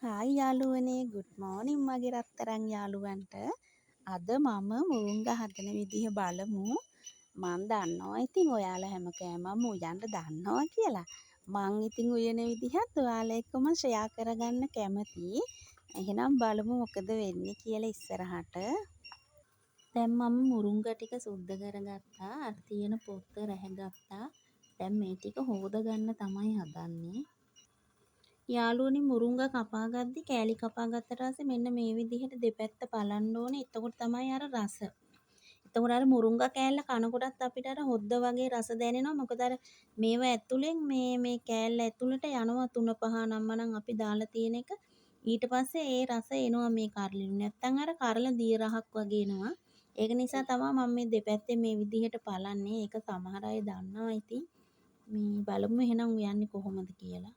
Hi යාළුවනේ good morning මගේ රත්තරන් යාළුවන්ට. අද මම මුරුංගා හදන විදිහ බලමු. මං දන්නවා ඉතින් ඔයාලා හැම කෑමක්ම උයන්න දන්නවා කියලා. මං ඉතින් උයන විදිහත් ඔයාලා එක්ක මම ෂෙයා කරගන්න කැමතියි. එහෙනම් බලමු මොකද වෙන්නේ කියලා ඉස්සරහට. දැන් මම මුරුංගා ටික සුද්ධ කරගත්තා. අර තියෙන පොත්ත රැහැගත්තා. දැන් මේ ටික හොදගන්න තමයි හදන්නේ. යාළුවනේ මුරුංගා කපා ගද්දි කෑලි කපා ගත්තට පස්සේ මෙන්න මේ විදිහට දෙපැත්ත බලන්න ඕනේ. එතකොට තමයි අර රස. එතකොට අර මුරුංගා කෑල්ල කනකොටත් අපිට අර හොද්ද වගේ රස දැනෙනවා. මොකද අර මේවා ඇතුලෙන් මේ කෑල්ල ඇතුළට යනවා 3-5 නම්මනම් අපි දාලා තියෙන එක. ඊට පස්සේ ඒ රස එනවා මේ කරලිනු. නැත්තම් අර කරල දිය රහක් වගේ එනවා. ඒක නිසා තමයි මම මේ දෙපැත්තේ මේ විදිහට බලන්නේ. ඒක සමහර අය දන්නවා ඉතින්. මේ බලමු එහෙනම් උයන්නේ කොහොමද කියලා.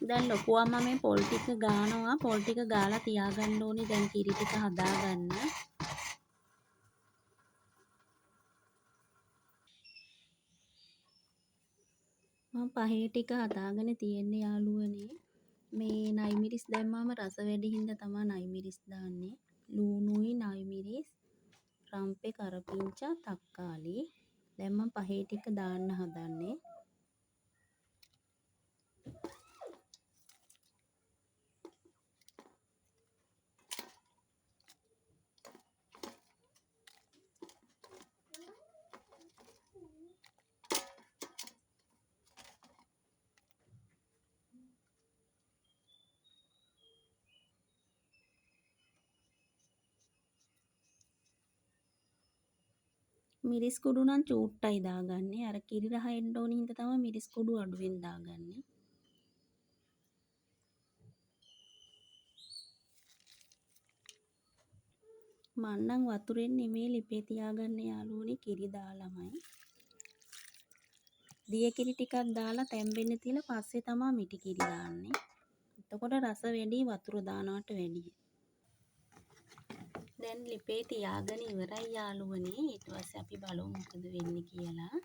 දැන් ලොකු අම්මා මේ පොල් ටික ගානවා. පොල් ටික ගාලා තියාගන්න ඕනේ දැන් කිරි ටික හදාගන්න. මම පහේ ටික හදාගෙන තියෙන්නේ යාළුවනේ. මේ නයි මිරිස් දැම්මාම රස වැඩි හින්දා තමයි නයි මිරිස් දාන්නේ. ලූණුයි නයි මිරිස්, රම්පේ කරපිංචා, තක්කාලි. දැන් මම පහේ ටික දාන්න හදන්නේ. මිරිස් කුඩු නම් චූට්ටයි දාගන්නේ. අර කිරි රහ එන්න ඕන හින්දා තමයි මිරිස් කුඩු අඩුවෙන් දාගන්නේ. මං නම් වතුරෙන් නෙමෙයි ලිපේ තියාගන්නේ යාළුවනේ කිරි දාලමයි. දිය කිරි ටිකක් දාලා තැම්බෙන්න තියලා පස්සේ තමයි මිටි කිරි දාන්නේ. එතකොට රස වැඩි වතුර දානවට වැඩිය. දැන් ලිපේ තියාගෙන ඉවරයි යාළුවනේ. ඊට පස්සේ අපි බලමු මොකද වෙන්නේ කියලා.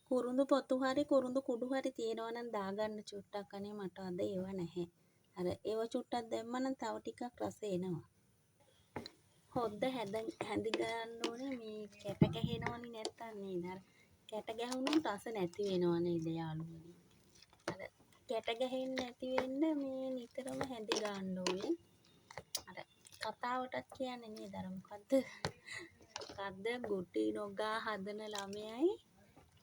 කුරුඳු පොතු හරි කුරුඳු කුඩු හරි තියෙනවා නම් දාගන්න චුට්ටක්. අනේ මට අද ඒව නැහැ. අර ඒව චුට්ටක් දැම්මනම් තව ටිකක් රස එනවා. හොද්ද හැඳි ගන්න ඕනේ මේ කැට ගැහෙනවනේ නැත්තම් නේද? අර කැට ගැහුණොත් රස නැති වෙනව නේද යාළුවනේ? අර කැට ගැහෙන්නේ නැති වෙන්න මේ නිතරම හැඳි ගන්න ඕනේ. අර කතාවටත් කියන්නේ නේද අර මොකද්ද ගුටි නොගා හදන ළමයයි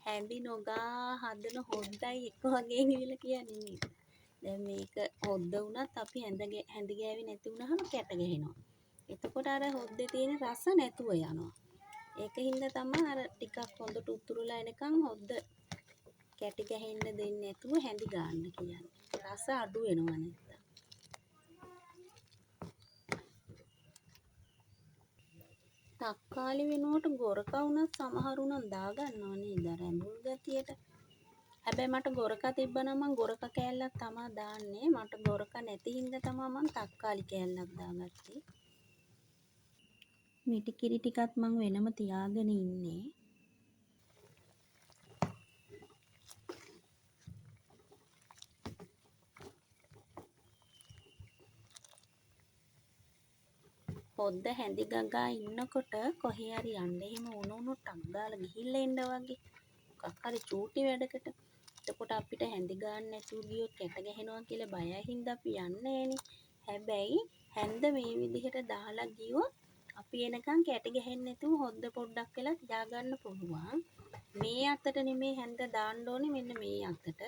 හැඳි නොගා හදන හොද්දයි එක වගේ කියලා කියන්නේ නේද? දැන් මේක හොද්ද වුණත් අපි හැඳි ගෑවේ නැති වුණාම කැට ගැහෙනවා. එතකොට අර හොද්දේ තියෙන රස නැතුව යනවා. ඒකින්ද තමයි අර ටිකක් හොඳට උතුරලා එනකන් හොද්ද කැටි ගැහෙන්න දෙන්නේ නැතුව හැඳි ගන්න කියන්නේ. රස අඩු වෙනවා නැත්තම්. තක්කාලි වෙනුවට ගොරකා වුණත් සමහරු නම් දාගන්නව නේද අර ඇඹුල් ගතියට. හැබැයි මට ගොරකා තිබ්බනම් මං ගොරකා කෑල්ලක් තමා දාන්නේ. මට ගොරකා නැති හින්දා තමයි මං තක්කාලි කෑල්ලක් දාගත්තේ. මිටි කිරි ටිකත් මං වෙනම තියාගෙන ඉන්නේ. පොද්ද හැඳි ගගා ඉන්නකොට කොහේ හරි යන්න එහෙම වුණොත් ටක් ගාලා ගිහිල්ලා එන්න වගේ. මොකක් හරි චූටි වැඩකට. එතකොට අපිට හැඳි ගන්න නැතුව ගියොත් කැට ගැහෙනවා කියලා බයයි හින්දා අපි යන්නේ නෑනේ. හැබැයි හැන්ද මේ විදිහට දාලා ගියොත් අපි එනකන් කැට ගැහෙන්නේ නැතුව හොද්ද පොඩ්ඩක් වෙලා තියාගන්න පුළුවන්. මේ අතට නෙමේ හැන්ද දාන්න ඕනේ මෙන්න මේ අතට.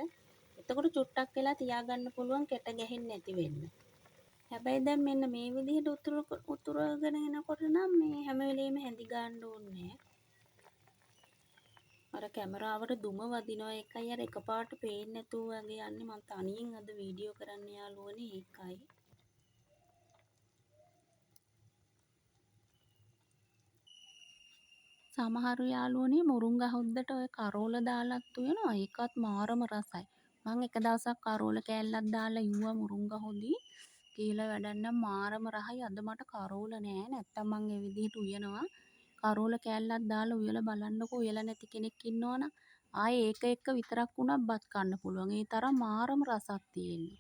එතකොට චුට්ටක් වෙලා තියාගන්න පුළුවන් කැට ගැහෙන්නේ නැති වෙන්න. හැබැයි දැන් මෙන්න මේ විදිහට උතුරගෙන එනකොට නම් මේ හැම වෙලේම හැඳි ගන්න ඕනේ නෑ. අර කැමරාවට දුම වදිනවා එකයි අර එකපාරට පේන්නේ නැතුව වගේ යන්නේ මම තනියෙන් අද වීඩියෝ කරන්න යාළුවනේ ඒකයි. සමහරු යාළුවනේ මුරුංගා හොද්දට ඔය කරෝල දාලත් උයනවා. ඒකත් මාරම රසයි. මං එක දවසක් කරෝල කෑල්ලක් දාලා ඉව්වා මුරුංගා හොදි. කියලා වැඩක් නම් මාරම රහයි. අද මට කරෝල නෑ. නැත්තම් මං ඒ විදිහට උයනවා. කරෝල කෑල්ලක් දාලා උයලා බලන්නකෝ. උයලා නැති කෙනෙක් ඉන්නවනම් ආයේ ඒක එක්ක විතරක් වුණත් බත් කන්න පුළුවන්. ඒ තරම් මාරම රසක් තියෙන්නේ.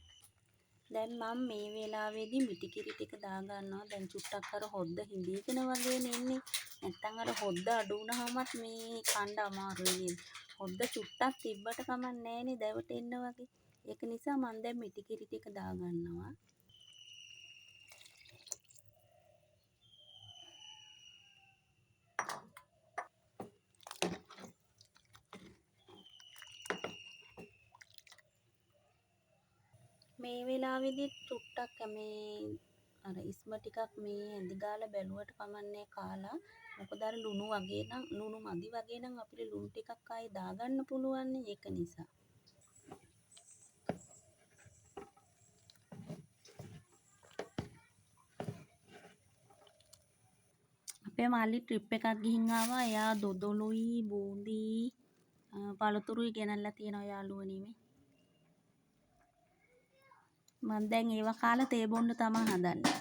දැන් මම මේ වෙලාවේදී මිටි කිරි ටික දාගන්නවා. දැන් චුට්ටක් අර හොද්ද හිඳීගෙන වගේනේ ඉන්නේ. නැත්තම් අර හොද්ද අඩු වුණාමත් මේ කන්න අමාරුයි නේද? හොද්ද චුට්ටක් තිබ්බට කමක් නැහැනේ දැවටෙන්න වගේ. ඒක නිසා මම දැන් මිටි කිරි ටික දාගන්නවා. මේ වෙලාවේදී චුට්ටක් මේ අර ඉස්ම ටිකක් මේ ඇඳි ගාලා බැලුවට කමන්නේ කාලා. මොකද අර ලුණු වගේ නම් ලුණු මදි වගේ නම් අපිට ලුණු ටිකක් ආයේ දාගන්න පුළුවන් නේ ඒක නිසා. අපේ මල්ලි ට්‍රිප් එකක් ගිහින් ආවා. එයා දොදොලුයි බූන්දි පළතුරුයි ගෙනල්ලා තියෙනවා යාළුවනේ මේ. මම දැන් ඒවා කාලා තේ බොන්න තමයි හදන්නේ.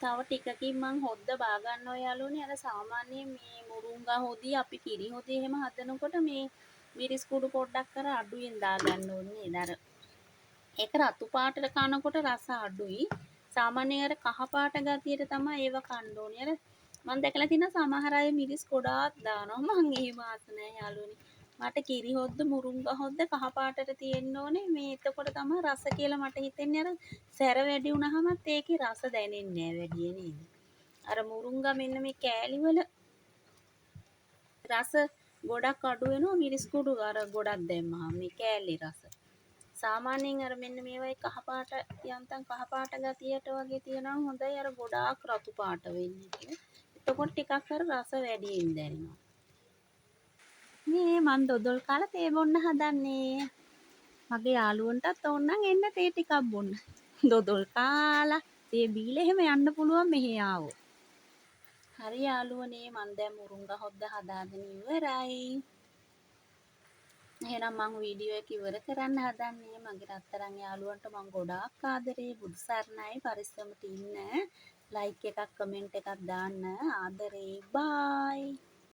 තව ටිකකින් මං හොද්ද බා ගන්නවා යාළුවනේ. අර සාමාන්‍යයෙන් මේ මුරුංගා හොදිය අපි කිරි හොදිය එහෙම හදනකොට මේ මිරිස් කුඩු පොඩ්ඩක් අර අඩුවෙන් දාගන්න ඕනේ නේද? අර ඒක රතු පාටට කනකොට රස අඩුයි. සාමාන්‍යයෙන් අර කහ පාට ගතියට තමයි ඒව කන්න ඕනේ. අර මම දැකලා තියෙනවා සමහර අය මිරිස් ගොඩාක් දානවා. මං එහෙම ආස නැහැ යාළුවනේ. මට කිරි හොද්ද මුරුංගා හොද්ද කහ පාටට තියෙන්න ඕනේ. මේ එතකොට තමයි රස කියලා මට හිතෙන්නේ. අර සැර වැඩි වුණාමත් ඒකේ රස දැනෙන්නේ නැහැ වැඩි නේද? අර මුරුංගා මෙන්න මේ කෑලි වල රස ගොඩක් අඩු වෙනවා මිරිස් කුඩු අර ගොඩක් දැම්මහම මේ කෑල්ලේ රස. සාමාන්‍යයෙන් අර මෙන්න මේවයි කහ පාට යන්තම් කහ පාට ගතියට වගේ තියෙනවා හොඳයි අර ගොඩාක් රතු පාට වෙන්නේ. එතකොට ටිකක් අර රස වැඩියෙන් දැනෙනවා. මේ මන් දොදොල් කාලා තේ බොන්න හදන්නේ. මගේ යාළුවන්ටත් ඕනනම් එන්න තේ ටිකක් බොන්න. දොදොල් කාලා තේ බීලා එහෙම යන්න පුළුවන් මෙහෙ ආවොත්. හරි යාළුවනේ මන් දැන් මුරුංගා හොද්ද හදාගෙන ඉවරයි. එහෙනම් මං වීඩියෝ එක ඉවර කරන්න හදන්නේ. මගේ රත්තරන් යාළුවන්ට මං ගොඩාක් ආදරේ. බුදු සරණයි පරිස්සමට ඉන්න. ලයික් එකක් කමෙන්ට් එකක් දාන්න ආදරේ. බායි.